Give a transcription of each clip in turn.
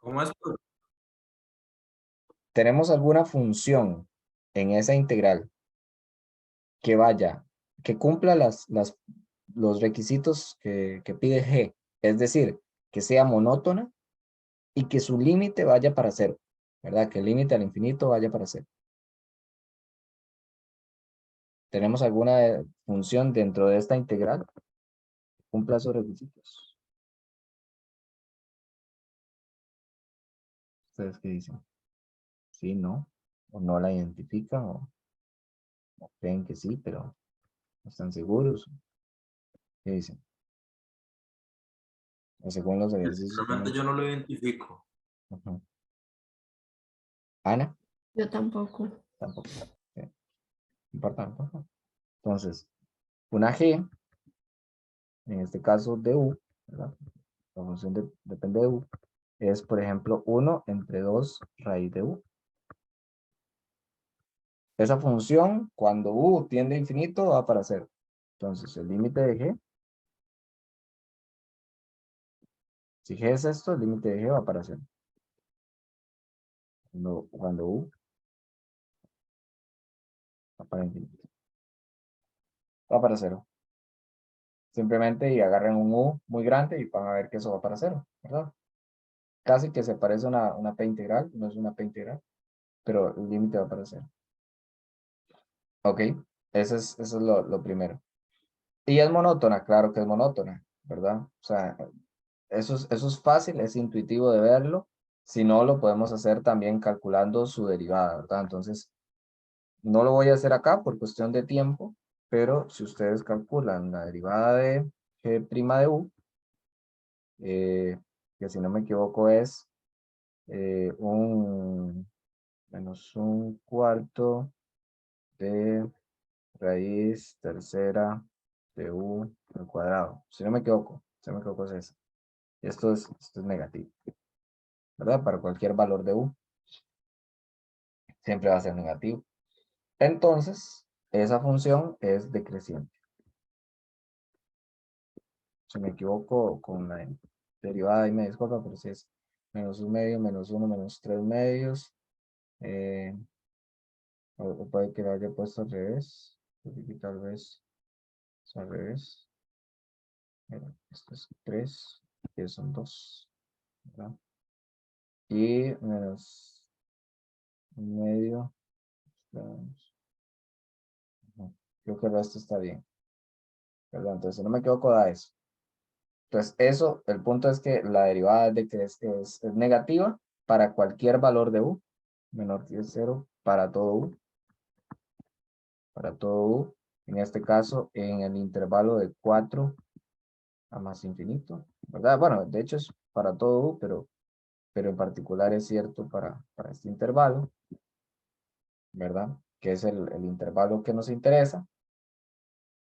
¿Cómo es? Tenemos alguna función en esa integral que vaya, que cumpla los requisitos que pide G, es decir, que sea monótona y que su límite vaya para cero, ¿verdad? Que el límite al infinito vaya para cero. ¿Tenemos alguna función dentro de esta integral que cumpla esos requisitos? ¿Ustedes qué dicen? ¿Sí, no? ¿O no la identifican? ¿O creen que sí, pero no están seguros? ¿Qué dicen? O según los ejercicios que han Realmente hecho. yo no lo identifico. Ujú. Ana, Yo tampoco. tampoco. Sí. Importante. Entonces, una G, en este caso de U, ¿verdad? La función depende de U, es, por ejemplo, 1 entre 2 raíz de U. Esa función, cuando U tiende a infinito, va para cero. Entonces, el límite de G, si G es esto, el límite de G va para cero. Cuando U va para infinito. Va para cero. Simplemente y agarren un U muy grande y van a ver que eso va para cero, ¿verdad? Casi que se parece a una P integral, no es una P integral, pero el límite va para cero. Ok, eso es lo primero. Y es monótona, claro que es monótona, ¿verdad? O sea, eso es fácil, es intuitivo de verlo. Si no, lo podemos hacer también calculando su derivada, ¿verdad? Entonces, no lo voy a hacer acá por cuestión de tiempo, pero si ustedes calculan la derivada de g' de u, que si no me equivoco es un menos un cuarto de raíz tercera de u al cuadrado. Si no me equivoco es eso. Esto es negativo, ¿verdad? Para cualquier valor de u, siempre va a ser negativo. Entonces, esa función es decreciente. Si me equivoco con la derivada, y me disculpa, pero si es menos un medio, menos uno, menos tres medios, o puede que lo haya puesto al revés, porque tal vez es al revés. Esto es 3, y son 2, ¿verdad? Y menos un medio, creo que el resto está bien, ¿verdad? Entonces, si no me equivoco, da eso. Entonces, eso, el punto es que la derivada de que es negativa para cualquier valor de u, menor que 0 para todo u, en este caso, en el intervalo de 4 a más infinito, ¿verdad? Bueno, de hecho es para todo u, pero en particular es cierto para este intervalo, ¿verdad? Que es el intervalo que nos interesa.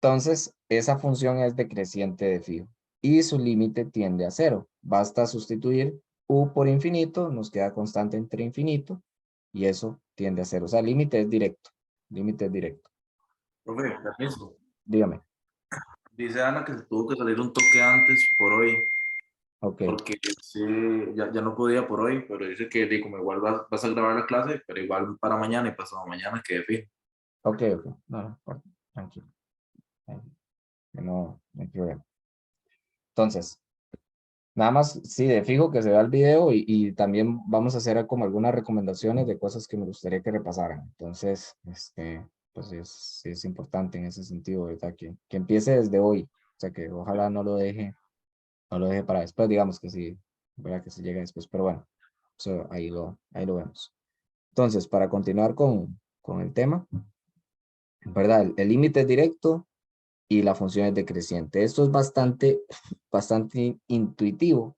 Entonces, esa función es decreciente de fijo y su límite tiende a cero. Basta sustituir u por infinito, nos queda constante entre infinito y eso tiende a cero. O sea, el límite es directo. Límite es directo. Profe, permiso. Dígame. Dice Ana que se tuvo que salir un toque antes por hoy, Ok, porque sí, ya no podía por hoy, pero dice que como igual vas a grabar la clase, pero igual para mañana y pasado mañana quede fijo. ok. No, tranquilo. Tranquilo, que no hay problema. Entonces, nada más, sí, de fijo que se vea el video y también vamos a hacer como algunas recomendaciones de cosas que me gustaría que repasaran. Entonces, pues sí es importante en ese sentido, ¿verdad? Que empiece desde hoy. O sea, que ojalá no lo deje para después, digamos que sí, ¿verdad? Que se llegue después, pero bueno, eso ahí lo vemos. Entonces, para continuar con el tema, ¿verdad? El límite es directo y la función es decreciente. Esto es bastante intuitivo.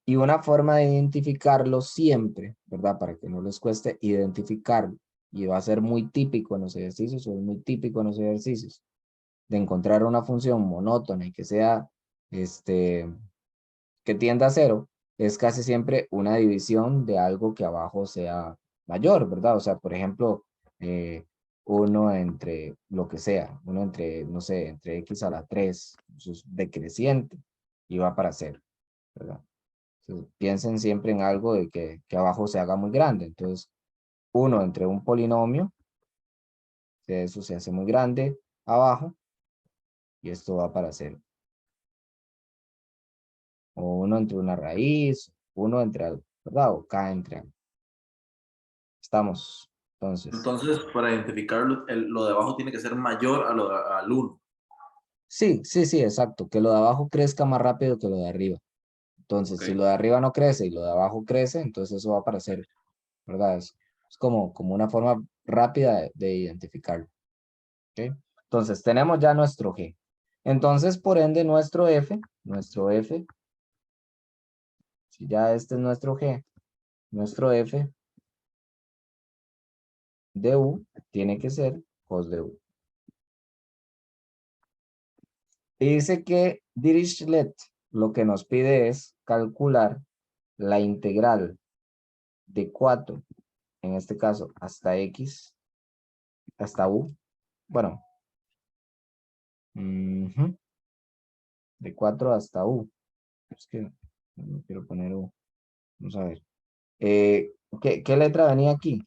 Y una forma de identificarlo siempre, ¿verdad? Para que no les cueste identificarlo. Y va a ser muy típico en los ejercicios, o es muy típico en los ejercicios, de encontrar una función monótona y que sea, que tienda a cero, es casi siempre una división de algo que abajo sea mayor, ¿verdad? O sea, por ejemplo, uno entre lo que sea, uno entre, no sé, entre x a la 3, eso es decreciente y va para cero, ¿verdad? Entonces, piensen siempre en algo de que abajo se haga muy grande. Entonces, 1 entre un polinomio, que eso se hace muy grande abajo, y esto va para 0. O 1 entre una raíz, 1 entre algo, ¿verdad? O k entre algo. Estamos, entonces. Entonces, para identificarlo, lo de abajo tiene que ser mayor al 1. Sí, sí, sí, exacto. Que lo de abajo crezca más rápido que lo de arriba. Entonces, Ok. si lo de arriba no crece y lo de abajo crece, entonces eso va para 0, ¿verdad? Es como una forma rápida de identificarlo. ¿Ok? Entonces, tenemos ya nuestro G. Entonces, por ende, nuestro F, si ya este es nuestro F de U tiene que ser cos de U. Y dice que Dirichlet lo que nos pide es calcular la integral de 4, en este caso, hasta X, hasta U. Bueno, de 4 hasta U. Es que no quiero poner U. Vamos a ver. ¿Qué letra venía aquí?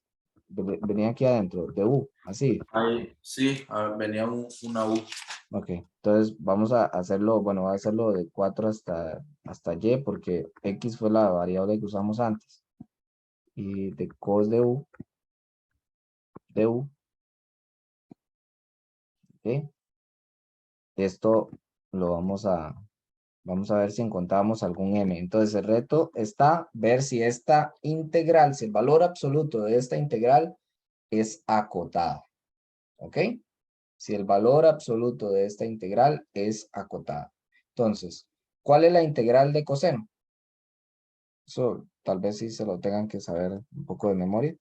Venía aquí adentro, de U, así. Ahí, sí, venía una U. Ok, entonces vamos a hacerlo, bueno, voy a hacerlo de 4 hasta Y, porque X fue la variable que usamos antes. Y de cos de U, ¿ok? Esto lo vamos a ver si encontramos algún M. Entonces el reto está ver si esta integral, si el valor absoluto de esta integral es acotado, ¿ok? Si el valor absoluto de esta integral es acotado. Entonces, ¿cuál es la integral de coseno? Eso tal vez sí se lo tengan que saber un poco de memoria.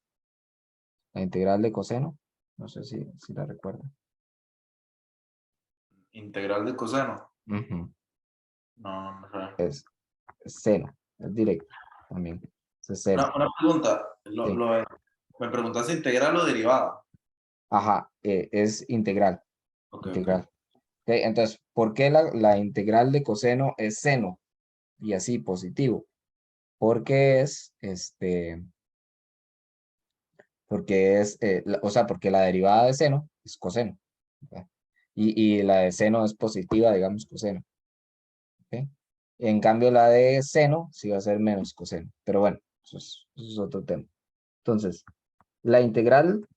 La integral de coseno, no sé si la recuerdan. Integral de coseno. Ujú. No, no sé. Es seno, es directo también. Es seno. Una pregunta. Sí. Me preguntaste integral o derivada. Ajá, es integral. Ok, ok. Integral. Ok, entonces, ¿por qué la integral de coseno es seno? Y así, positivo. Porque o sea, porque la derivada de seno es coseno. ¿verdad? Y la de seno es positiva, digamos, coseno. ¿ok? En cambio, la de seno sí va a ser menos coseno. Pero bueno, eso es otro tema. Entonces, la integral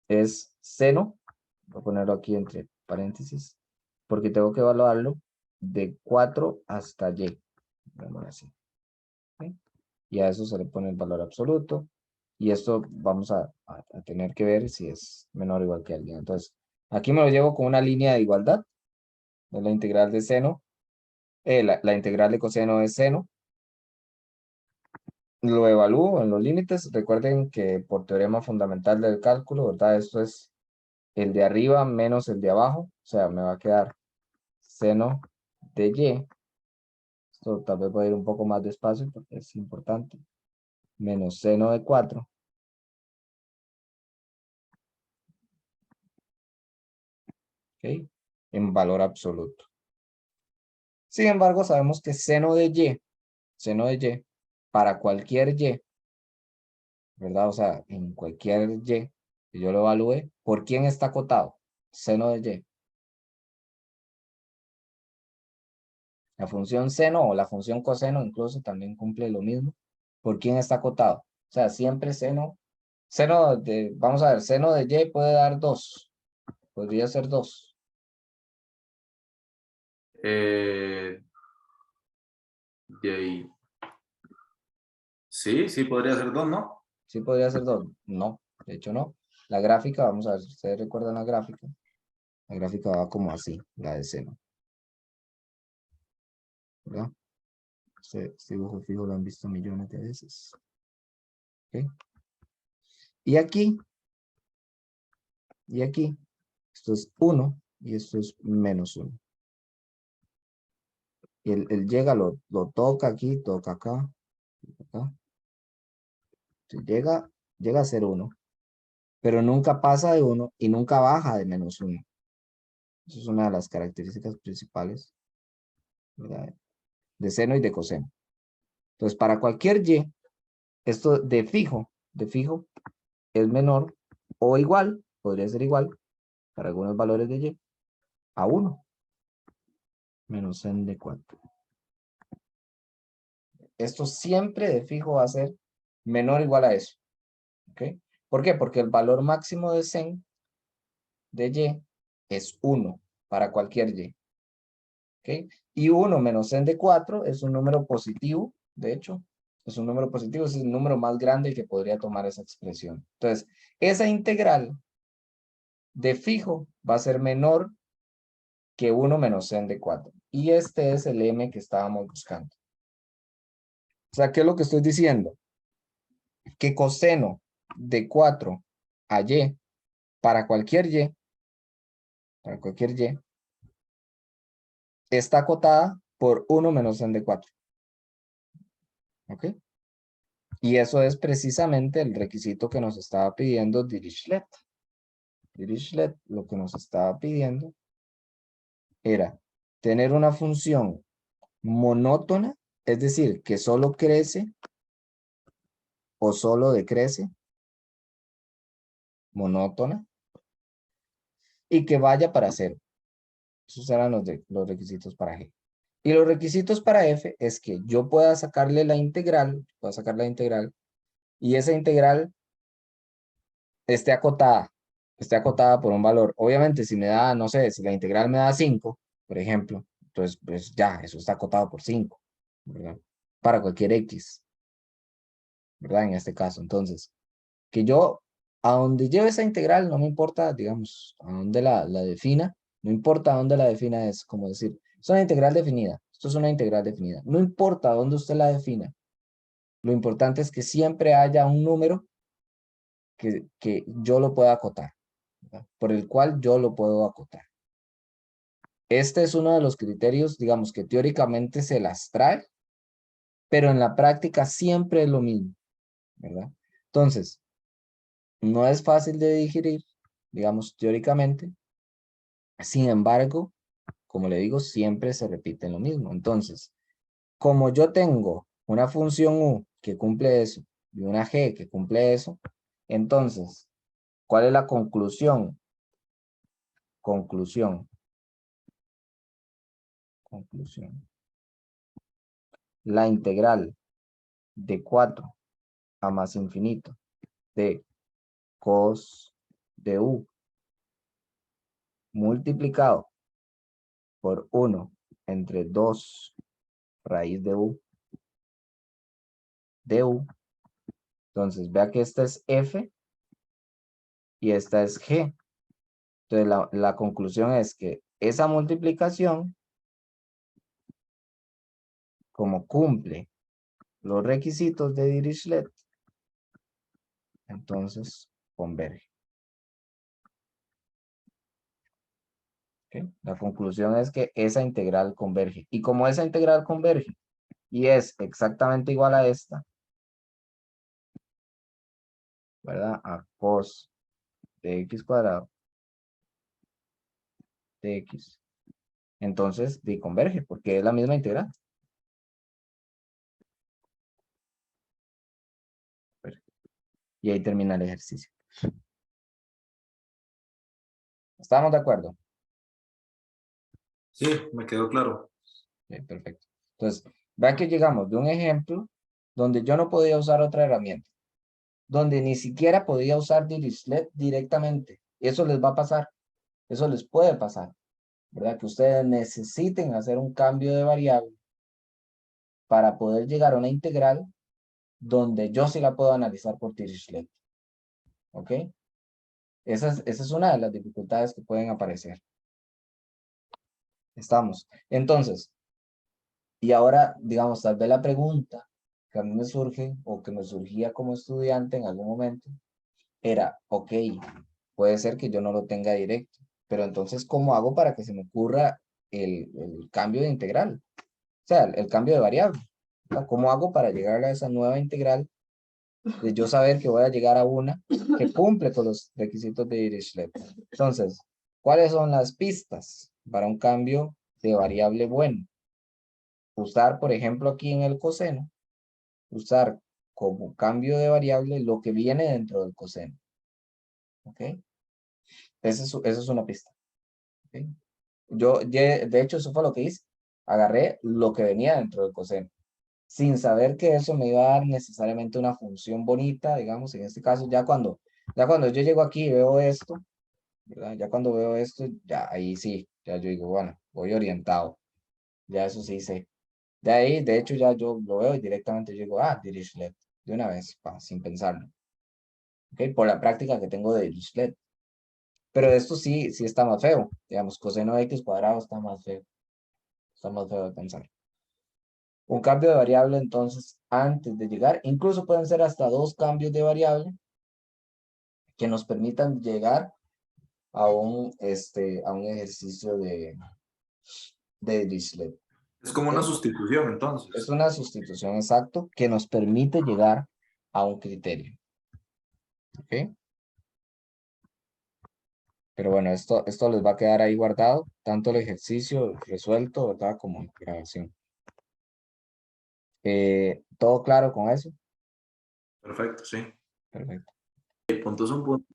es seno. Voy a ponerlo aquí entre paréntesis, porque tengo que evaluarlo de 4 hasta Y. Vamos así. ¿ok? Y a eso se le pone el valor absoluto. Y esto vamos a tener que ver si es menor o igual que alguien. Entonces, aquí me lo llevo con una línea de igualdad. Es la integral de seno. La integral de coseno es seno. Lo evalúo en los límites. Recuerden que por teorema fundamental del cálculo, ¿verdad? Esto es el de arriba menos el de abajo. O sea, me va a quedar seno de Y. Esto tal vez voy a ir un poco más despacio porque es importante. Menos seno de 4. ¿Ok? En valor absoluto. Sin embargo, sabemos que seno de Y, para cualquier Y, ¿verdad? O sea, en cualquier Y que yo lo evalúe, ¿por quién está acotado? Seno de Y. La función seno o la función coseno incluso también cumple lo mismo. ¿Por quién está acotado? O sea, siempre vamos a ver, seno de Y puede dar 2. Podría ser 2. Eh, de ahí. Sí, sí, podría ser dos, ¿no? ¿Sí podría ser 2? No, de hecho no. La gráfica, vamos a ver si ustedes recuerdan la gráfica. La gráfica va como así, la de seno, ¿verdad? Este dibujo fijo lo han visto millones de veces. ¿Ok? Y aquí, esto es 1 y esto es menos 1. Y el llega, lo toca aquí, toca acá, acá. Llega a ser 1, pero nunca pasa de 1 y nunca baja de menos 1. Esa es una de las características principales, ¿verdad? De seno y de coseno. Entonces, para cualquier y, esto de fijo es menor o igual, podría ser igual, para algunos valores de y, a 1 menos n de 4. Esto siempre de fijo va a ser menor o igual a eso. ¿Ok? ¿Por qué? Porque el valor máximo de sen de y es 1 para cualquier y. ¿Ok? Y 1 menos n de 4 es un número positivo, de hecho. Es un número positivo, es el número más grande que podría tomar esa expresión. Entonces, esa integral de fijo va a ser menor que 1 menos n de 4. Y este es el m que estábamos buscando. O sea, ¿qué es lo que estoy diciendo? Que coseno de 4 a y, para cualquier y, está acotada por 1 menos n de 4. ¿Ok? Y eso es precisamente el requisito que nos estaba pidiendo Dirichlet. Dirichlet lo que nos estaba pidiendo era tener una función monótona, es decir, que solo crece o solo decrece, monótona, y que vaya para 0. Esos eran los requisitos para G. Y los requisitos para F es que yo pueda sacarle la integral, pueda sacar la integral, y esa integral esté acotada por un valor. Obviamente, si me da, no sé, si la integral me da 5, por ejemplo, entonces, pues ya, eso está acotado por 5, ¿verdad? Para cualquier X, ¿verdad? En este caso, entonces, que yo, a donde lleve esa integral, no me importa, digamos, a donde la defina, no importa a dónde la defina, es como decir, es una integral definida, esto es una integral definida, no importa a dónde usted la defina, lo importante es que siempre haya un número que yo lo pueda acotar, ¿verdad? Por el cual yo lo puedo acotar. Este es uno de los criterios, digamos, que teóricamente se las trae, pero en la práctica siempre es lo mismo, ¿verdad? Entonces, no es fácil de digerir, digamos, teóricamente. Sin embargo, como le digo, siempre se repite lo mismo. Entonces, como yo tengo una función u que cumple eso y una g que cumple eso, entonces, ¿cuál es la conclusión? Conclusión. La integral de 4 a más infinito de cos de u multiplicado por 1 entre 2 raíz de u de u. Entonces, vea que esta es f y esta es g. Entonces, la conclusión es que esa multiplicación, como cumple los requisitos de Dirichlet, entonces converge. ¿Okay? La conclusión es que esa integral converge. Y como esa integral converge y es exactamente igual a esta, ¿verdad? A cos de x cuadrado de x. Entonces, converge porque es la misma integral. Y ahí termina el ejercicio. ¿Estamos de acuerdo? Sí, me quedó claro. Perfecto. Entonces, vean que llegamos de un ejemplo donde yo no podía usar otra herramienta, donde ni siquiera podía usar Dirichlet directamente. Eso les va a pasar, eso les puede pasar, ¿verdad? Que ustedes necesiten hacer un cambio de variable para poder llegar a una integral donde yo sí la puedo analizar por Dirichlet. ¿Ok? Esa es una de las dificultades que pueden aparecer. Estamos. Entonces, y ahora, digamos, tal vez la pregunta que a mí me surge o que me surgía como estudiante en algún momento era, ok, puede ser que yo no lo tenga directo, pero entonces, ¿cómo hago para que se me ocurra el cambio de integral? O sea, el cambio de variable. O sea, ¿cómo hago para llegar a esa nueva integral de yo saber que voy a llegar a una que cumple con los requisitos de Dirichlet? Entonces, ¿cuáles son las pistas para un cambio de variable bueno? Usar, por ejemplo, aquí en el coseno, usar como cambio de variable lo que viene dentro del coseno. ¿Ok? Esa es una pista. ¿Ok? De hecho, eso fue lo que hice. Agarré lo que venía dentro del coseno, sin saber que eso me iba a dar necesariamente una función bonita, digamos, en este caso, ya cuando yo llego aquí y veo esto, ¿verdad? Ya cuando veo esto, ya ahí sí, ya yo digo, bueno, voy orientado, ya eso sí sé. De ahí, de hecho, ya yo lo veo y directamente yo digo, Dirichlet, de una vez, sin pensarlo. ¿Ok? Por la práctica que tengo de Dirichlet. Pero esto sí, sí está más feo. Digamos, coseno de x cuadrado está más feo. Está más feo de pensar. Un cambio de variable, entonces, antes de llegar, incluso pueden ser hasta dos cambios de variable que nos permitan llegar a un ejercicio de Dirichlet. Es como una ¿Ok? sustitución, Es entonces. una sustitución exacto que nos permite llegar a un criterio. ¿Ok? Pero bueno, esto les va a quedar ahí guardado, tanto el ejercicio resuelto, ¿verdad? Como la grabación. ¿Todo claro con eso? Perfecto, sí. Perfecto. El punto es un punto.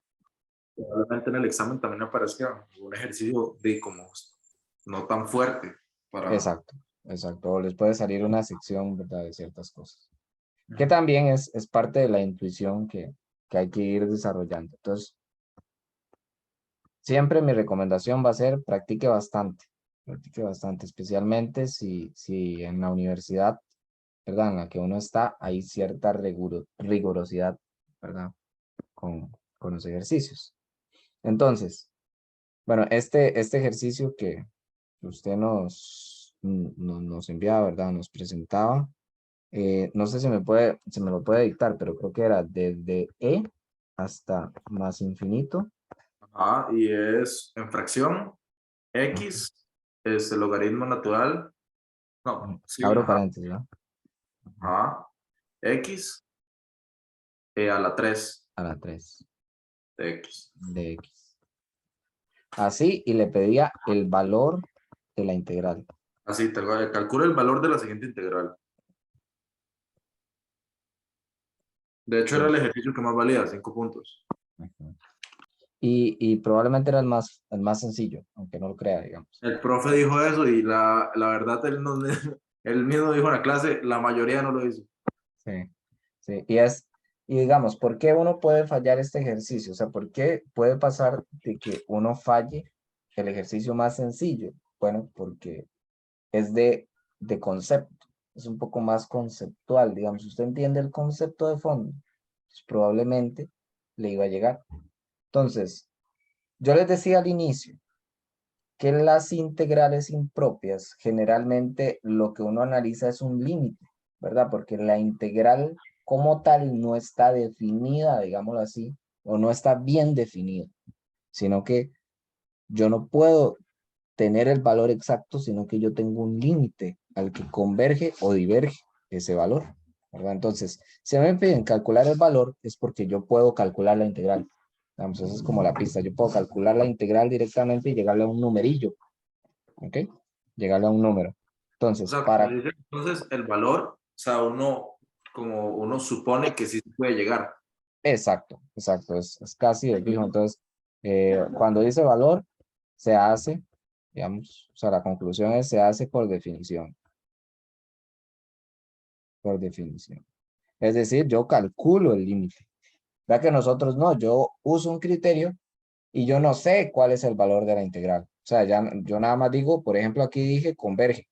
Probablemente en el examen también aparezca un ejercicio de como no tan fuerte para... Exacto, exacto. O les puede salir una sección, ¿verdad? De ciertas cosas. Que también es parte de la intuición que hay que ir desarrollando. Entonces, siempre mi recomendación va a ser practique bastante, especialmente si en la universidad, ¿verdad? En la que uno está, hay cierta rigurosidad, ¿verdad? Con los ejercicios. Entonces, bueno, este ejercicio que usted nos enviaba, ¿verdad? Nos presentaba. No sé si me lo puede dictar, pero creo que era desde E hasta más infinito. Ajá, y es en fracción, Ujú, X es el logaritmo natural. ujú. No, sí, Abro ajá. paréntesis, ¿no? Ujú. Ajá. X a la 3 A la 3 de X. de X. Así, y le pedía el valor de la integral. Así, calcula el valor de la siguiente integral. De hecho, era Sí. el ejercicio que más valía, 5 puntos. Ujú. Y probablemente era el más sencillo, aunque no lo crea, digamos. El profe dijo eso y la verdad, él, no, él mismo dijo en la clase, la mayoría no lo hizo. Sí, sí. Y digamos, ¿por qué uno puede fallar este ejercicio? O sea, ¿por qué puede pasar de que uno falle el ejercicio más sencillo? Bueno, porque es de concepto, es un poco más conceptual, digamos, usted entiende el concepto de fondo, pues probablemente le iba a llegar. Entonces, yo les decía al inicio que las integrales impropias, generalmente lo que uno analiza es un límite, ¿verdad? Porque la integral como tal no está definida, digámoslo así, o no está bien definida, sino que yo no puedo tener el valor exacto, sino que yo tengo un límite al que converge o diverge ese valor, ¿verdad? Entonces, si me piden calcular el valor, es porque yo puedo calcular la integral. Vamos, esa es como la pista. Yo puedo calcular la integral directamente y llegarle a un numerillo, ¿ok? Llegarle a un número. O Entonces, sea, como dice, entonces el valor, o sea, uno, como uno supone que sí se puede llegar. exacto, exacto, es casi el fijo. Entonces, cuando dice valor, se hace, digamos, o sea, la conclusión es se hace por definición, por definición. Es decir, yo calculo el límite. Ya que nosotros no, yo uso un criterio y yo no sé cuál es el valor de la integral. O sea, ya, yo nada más digo, por ejemplo, aquí dije converge.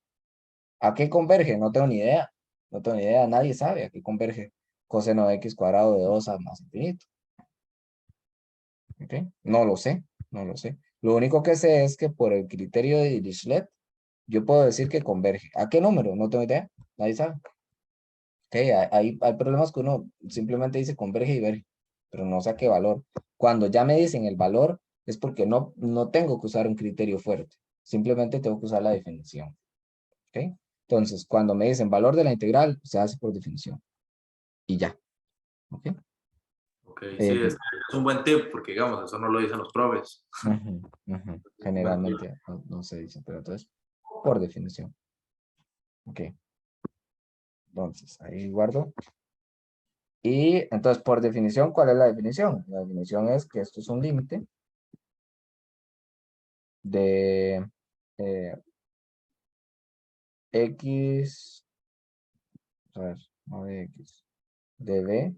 ¿A qué converge? No tengo ni idea. No tengo ni idea, nadie sabe a qué converge coseno de x cuadrado de 2 a más infinito. ¿Ok? No lo sé, no lo sé. Lo único que sé es que por el criterio de Dirichlet, yo puedo decir que converge. ¿A qué número? No tengo idea, nadie sabe. Ok, hay problemas que uno simplemente dice converge y diverge, pero no sé a qué valor. Cuando ya me dicen el valor, es porque no tengo que usar un criterio fuerte, simplemente tengo que usar la definición. ¿Ok? Entonces, cuando me dicen valor de la integral, se hace por definición y ya. ¿Ok? Ok, sí, Eh, es un buen tip porque, digamos, eso no lo dicen los profes. ujú, ujú. Es un buen tip. Generalmente no se dice, pero entonces, por definición. Ok, entonces ahí guardo. Y entonces, por definición, ¿cuál es la definición? La definición es que esto es un límite de x, a ver, no de x, de b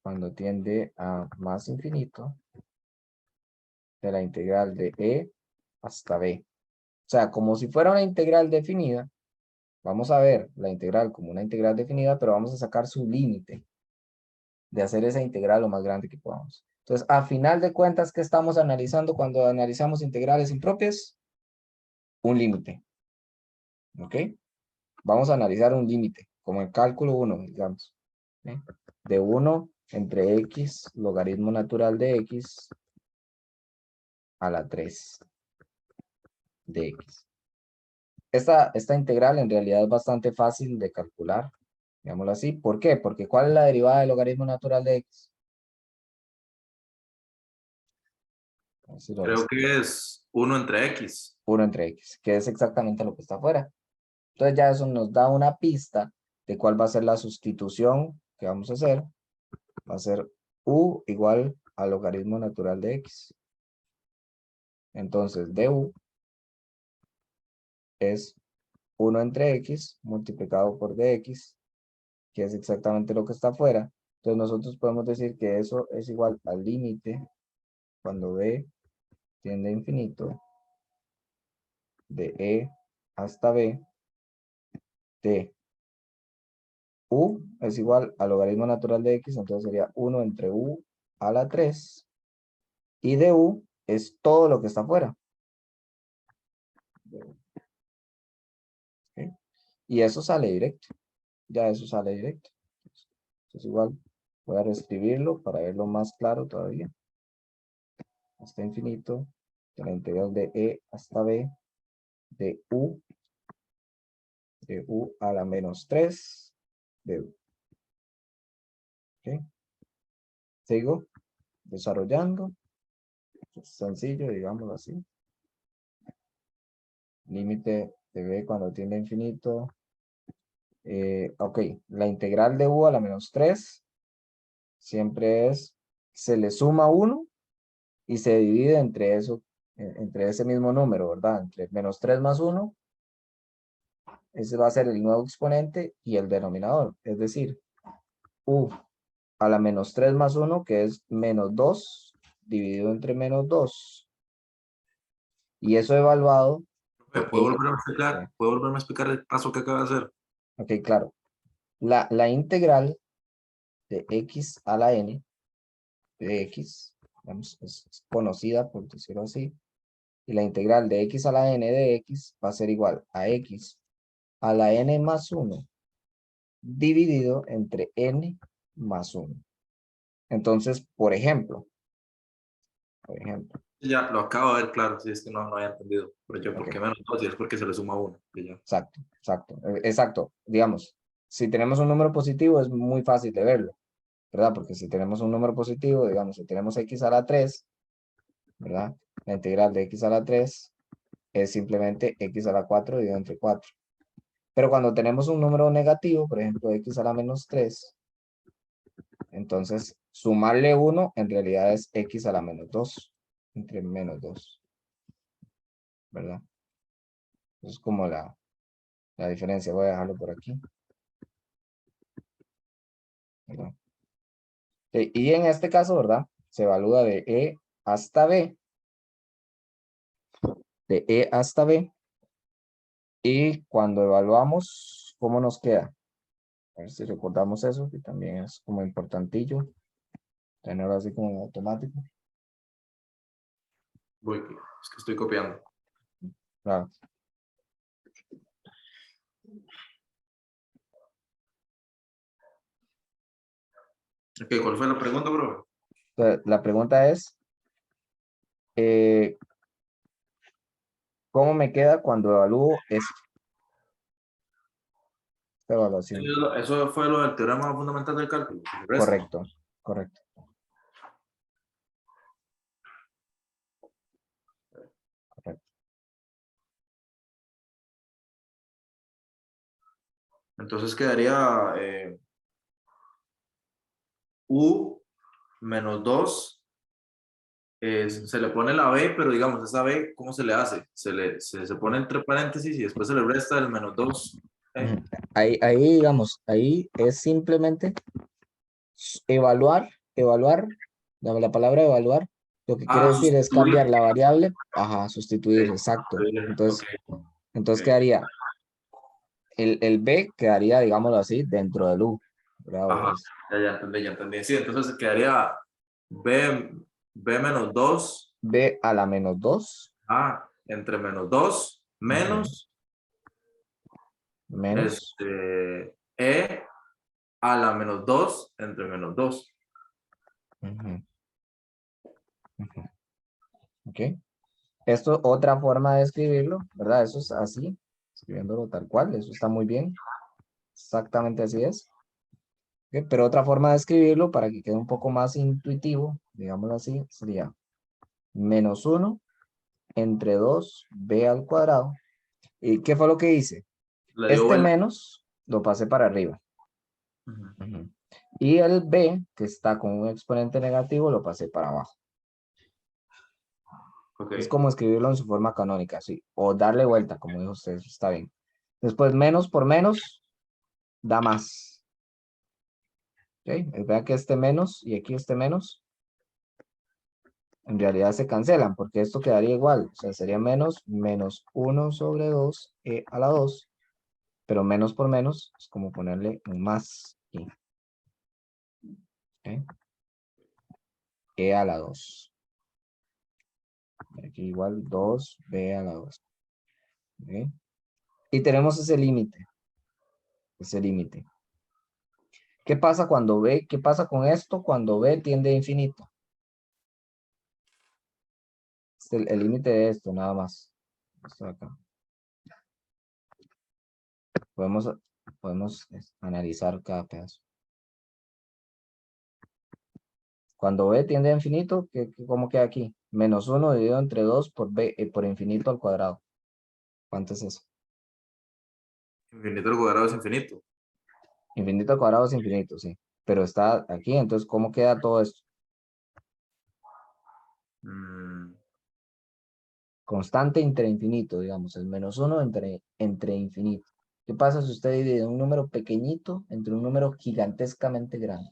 cuando tiende a más infinito de la integral de e hasta b. O sea, como si fuera una integral definida, vamos a ver la integral como una integral definida, pero vamos a sacar su límite de hacer esa integral lo más grande que podamos. Entonces, a final de cuentas, ¿qué estamos analizando cuando analizamos integrales impropias? Un límite. ¿Ok? Vamos a analizar un límite, como en cálculo 1, digamos. ¿Sí? De 1 entre x, logaritmo natural de x, a la 3 de x. Esta integral en realidad es bastante fácil de calcular, digámoslo así. ¿Por qué? Porque ¿cuál es la derivada del logaritmo natural de x? Creo que es 1 entre x. 1 entre x, que es exactamente lo que está afuera. Entonces ya eso nos da una pista de cuál va a ser la sustitución que vamos a hacer. Va a ser u igual al logaritmo natural de x. Entonces du es 1 entre x multiplicado por dx, que es exactamente lo que está afuera. Entonces nosotros podemos decir que eso es igual al límite cuando b tiende a infinito de e hasta b de u es igual al logaritmo natural de x, entonces sería 1 entre u a la 3, y de u es todo lo que está afuera. ¿Okay? Y eso sale directo, ya eso sale directo. Entonces igual voy a reescribirlo para verlo más claro todavía. Hasta infinito, de la integral de e hasta b de u a la menos 3 de u. ¿Okay? Sigo desarrollando. Es sencillo, digámoslo así. Límite de b cuando tiende a infinito. Ok, la integral de u a la menos 3 siempre es, se le suma 1 y se divide entre eso, entre ese mismo número, ¿verdad? Entre menos 3 más 1, ese va a ser el nuevo exponente y el denominador. Es decir, u a la menos 3 más 1, que es menos 2, dividido entre menos 2. Y eso evaluado por ¿Puedo e. volver a explicar? ¿Puedo volverme a explicar el paso que acaba de hacer? Ok, claro. La integral de x a la n de x, digamos, es conocida por decirlo así, y la integral de x a la n de x va a ser igual a x a la n más 1 dividido entre n más 1. Entonces, por ejemplo, Ya, lo acabo de ver, claro, si es que no había entendido. Pero yo, ¿por ok, qué menos 2? Y es porque se le suma 1. exacto, digamos, si tenemos un número positivo es muy fácil de verlo, ¿verdad? Porque si tenemos un número positivo, digamos, si tenemos x a la 3, ¿verdad? La integral de x a la 3 es simplemente x a la 4 dividido entre 4. Pero cuando tenemos un número negativo, por ejemplo, x a la menos 3, entonces sumarle 1 en realidad es x a la menos 2, entre menos 2, ¿verdad? Eso es como la diferencia. Voy a dejarlo por aquí, ¿verdad? Y en este caso, ¿verdad? Se evalúa de E hasta B, de E hasta B, y cuando evaluamos, ¿cómo nos queda? A ver si recordamos eso, que también es como importantillo, tenerlo así como en automático. Voy, es que estoy copiando. Claro. Ok, ¿cuál fue la pregunta, bro? Entonces, la pregunta es, ¿cómo me queda cuando evalúo esta evaluación? Eso fue lo del teorema fundamental del cálculo. El resto. Correcto, correcto. Correcto. Entonces quedaría u menos 2. Se le pone la b, pero digamos, esa b, ¿cómo se le hace? Se pone entre paréntesis y después se le resta el menos 2. Ahí, digamos, ahí es simplemente evaluar, la palabra evaluar, lo que quiere decir es cambiar Sustituir. la variable, ajá, sustituir, exacto. Ok, Entonces ok. quedaría, el b quedaría, digámoslo así, dentro del u, ¿verdad? Ajá, ya entendí, ya entendí. Sí, entonces quedaría b menos 2 b a la menos 2 entre menos 2 menos menos, e a la menos 2 entre menos 2. ujú, ujú, ok. Esto, otra forma de escribirlo, ¿verdad? Eso es así, escribiéndolo tal cual, eso está muy bien, exactamente así es. Ok, pero otra forma de escribirlo para que quede un poco más intuitivo, digámoslo así, sería menos 1 entre 2b al cuadrado. ¿Y qué fue lo que hice? Le dio Este vuelta. menos lo pasé para arriba. Ujú. Ujú. Y el b, que está con un exponente negativo, lo pasé para abajo. Ok. Es como escribirlo en su forma canónica, sí. O darle vuelta, como dijo usted, eso está bien. Después, menos por menos da más. ¿Ok? Vea que este menos y aquí este menos, en realidad se cancelan, porque esto quedaría igual. O sea, sería menos 1 sobre 2 a la 2. Pero menos por menos es como ponerle un más aquí. ¿Ok? A la 2. Aquí igual 2b a la 2. ¿Ok? Y tenemos ese límite. Ese límite. ¿Qué pasa cuando b? ¿Qué pasa con esto cuando b tiende a infinito? Es el límite de esto, nada más. Esto de acá. Podemos analizar cada pedazo. Cuando b tiende a infinito, ¿cómo queda aquí? Menos 1 dividido entre 2 por b, por infinito al cuadrado. ¿Cuánto es eso? Infinito al cuadrado es infinito. Infinito al cuadrado es infinito, sí. Pero está aquí, entonces, ¿cómo queda todo esto? Mm, Constante entre infinito, digamos, el menos 1 entre infinito. ¿Qué pasa si usted divide un número pequeñito entre un número gigantescamente grande?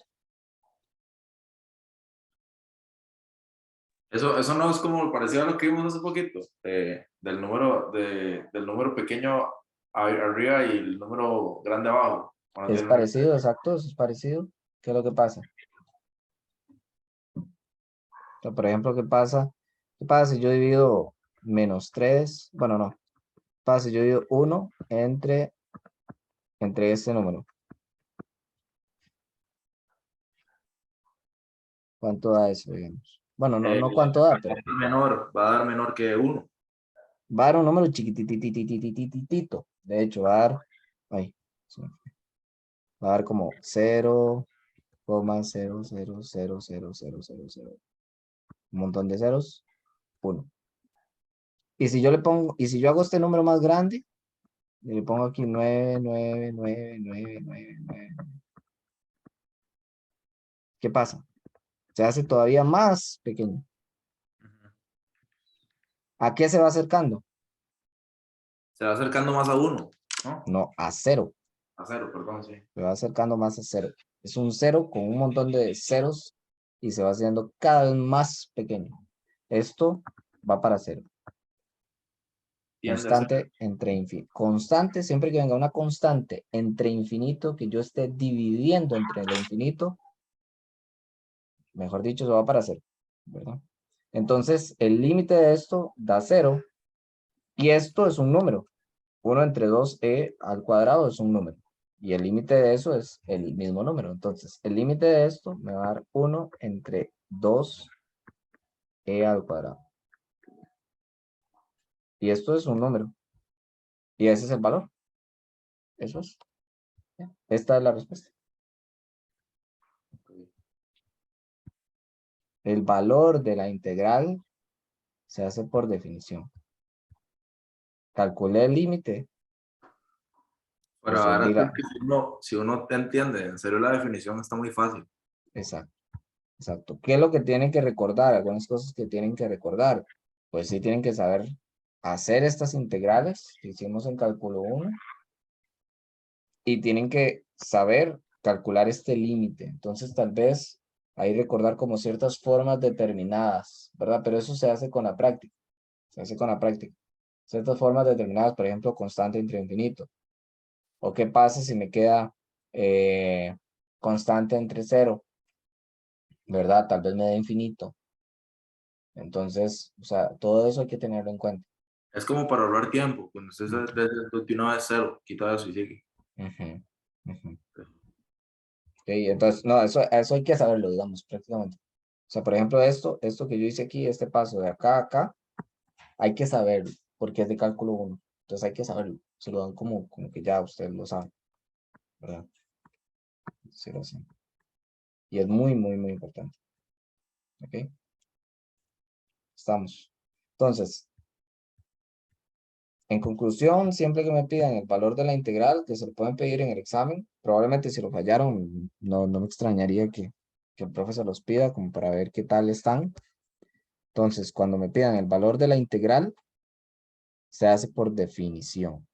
Eso no es como parecido a lo que vimos hace poquito, del número pequeño arriba y el número grande abajo. ¿O no Es tiene nada que ver? parecido, exacto, es parecido. ¿Qué es lo que pasa? O sea, por ejemplo, ¿qué pasa? ¿Qué pasa si yo divido menos 3? Bueno, no. ¿Qué pasa si yo divido 1 entre este número? ¿Cuánto da eso, digamos? Bueno, no, Eh, no cuánto da, pero va a dar menor que 1. va a dar un número chiquitititititititito. De hecho, va a dar, ay, sí, va a dar como 0,0000000. Un montón de ceros, 1. Y si yo le pongo, y si yo hago este número más grande, y le pongo aquí 9, 9, 9, 9, 9, 9, ¿qué pasa? Se hace todavía más pequeño. ¿A qué se va acercando? Se va acercando más a 1, ¿no? No, a 0. A 0, perdón, sí. Se va acercando más a 0. Es un 0 con un montón de ceros y se va haciendo cada vez más pequeño. Esto va para 0. Tiende a 0. Constante entre infinito. Constante, siempre que venga una constante entre infinito que yo esté dividiendo entre el infinito, mejor dicho, eso va para 0, ¿verdad? Entonces, el límite de esto da 0 y esto es un número. 1 entre 2e al cuadrado es un número. Y el límite de eso es el mismo número. Entonces, el límite de esto me va a dar 1 entre 2e al cuadrado. Y esto es un número. Y ese es el valor. Eso es. Esta es la respuesta. El valor de la integral se hace por definición. Calculé el límite. Pero ahora Resolví es la... que si uno te entiende, en serio la definición está muy fácil. Exacto, exacto. ¿Qué es lo que tienen que recordar? Algunas cosas que tienen que recordar. Pues sí tienen que saber hacer estas integrales que hicimos en cálculo 1 y tienen que saber calcular este límite. Entonces, tal vez ahí recordar como ciertas formas determinadas, ¿verdad? Pero eso se hace con la práctica. Se hace con la práctica. Ciertas formas determinadas, por ejemplo, constante entre infinito. ¿O qué pasa si me queda constante entre cero? ¿Verdad? Tal vez me dé infinito. Entonces, o sea, todo eso hay que tenerlo en cuenta. Es como para ahorrar tiempo. Cuando usted Ujú, de una vez cero, quita eso y sigue. ujú, ujú. Sí, entonces, no, eso hay que saberlo, digamos, prácticamente. O sea, por ejemplo, esto que yo hice aquí, este paso de acá a acá, hay que saberlo, porque es de cálculo 1. Entonces hay que saberlo. Se lo dan como que ya ustedes lo saben, ¿verdad? Sí, lo saben. Y es muy, muy, muy importante. ¿Ok? Estamos. Entonces, en conclusión, siempre que me pidan el valor de la integral, que se lo pueden pedir en el examen, probablemente si lo fallaron, no me extrañaría que el profe se los pida como para ver qué tal están. Entonces, cuando me pidan el valor de la integral, se hace por definición.